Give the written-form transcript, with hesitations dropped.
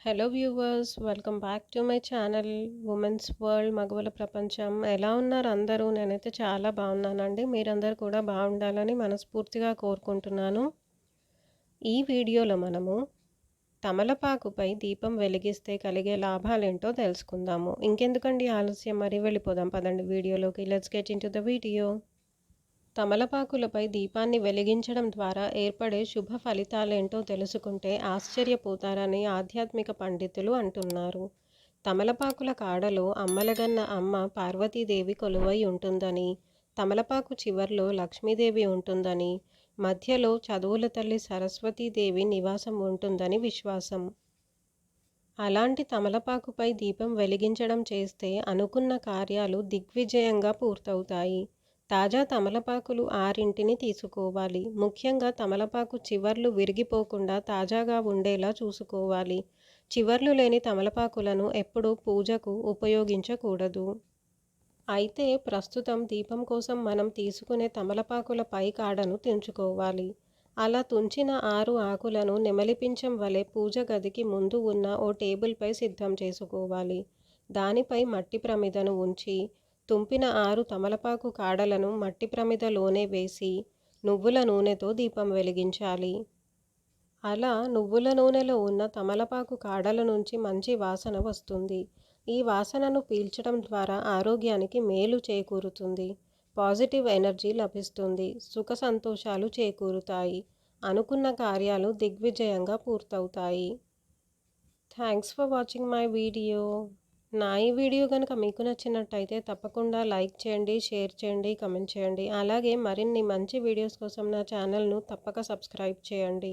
Hello viewers, welcome back to my channel women's world మగవల ప్రపంచం. ఎలా ఉన్నారు అందరూ? నేనైతే చాలా బాగున్నానండి. మీరందరూ కూడా బాగుండాలని మనస్ఫూర్తిగా కోరుకుంటున్నాను. ఈ వీడియోలో మనము తమలపాకుపై దీపం వెలిగిస్తే కలిగే లాభాలేంటో తెలుసుకుందాము. ఇంకెందుకండి ఆలస్యం, మరి వెళ్ళిపోదాం పదండి వీడియోలోకి. Let's get into the video. తమలపాకులపై దీపాన్ని వెలిగించడం ద్వారా ఏర్పడే శుభ ఫలితాలేంటో తెలుసుకుంటే ఆశ్చర్యపోతారని ఆధ్యాత్మిక పండితులు అంటున్నారు. తమలపాకుల కాడలో అమ్మలగన్న అమ్మ పార్వతీదేవి కొలువై ఉంటుందని, తమలపాకు చివర్లో లక్ష్మీదేవి ఉంటుందని, మధ్యలో చదువుల తల్లి సరస్వతీదేవి నివాసం ఉంటుందని విశ్వాసం. అలాంటి తమలపాకుపై దీపం వెలిగించడం చేస్తే అనుకున్న కార్యాలు దిగ్విజయంగా పూర్తవుతాయి. తాజా తమలపాకులు 6ని తీసుకోవాలి. ముఖ్యంగా తమలపాకు చివర్లు విరిగిపోకుండా తాజాగా ఉండేలా చూసుకోవాలి. చివర్లు లేని తమలపాకులను ఎప్పుడూ పూజకు ఉపయోగించకూడదు. అయితే ప్రస్తుతం దీపం కోసం మనం తీసుకునే తమలపాకుల పై కాడను తుంచుకోవాలి. అలా తుంచిన 6 ఆకులను నెమలిపించం వలె పూజ గదికి ముందు ఉన్న ఓ టేబుల్పై సిద్ధం చేసుకోవాలి. దానిపై మట్టి ప్రమిదను ఉంచి తుంపిన 6 తమలపాకు కాడలను మట్టి ప్రమిదలోనే వేసి నువ్వుల నూనెతో దీపం వెలిగించాలి. అలా నువ్వుల నూనెలో ఉన్న తమలపాకు కాడల నుంచి మంచి వాసన వస్తుంది. ఈ వాసనను పీల్చడం ద్వారా ఆరోగ్యానికి మేలు చేకూరుతుంది. పాజిటివ్ ఎనర్జీ లభిస్తుంది. సుఖ సంతోషాలు చేకూరుతాయి. అనుకున్న కార్యాలు దిగ్విజయంగా పూర్తవుతాయి. Thanks for watching my video. నా ఈ వీడియో కనుక మీకు నచ్చినట్టయితే తప్పకుండా లైక్ చేయండి, షేర్ చేయండి, కమెంట్ చేయండి. అలాగే మరిన్ని మంచి వీడియోస్ కోసం నా ఛానల్ను తప్పక సబ్స్క్రైబ్ చేయండి.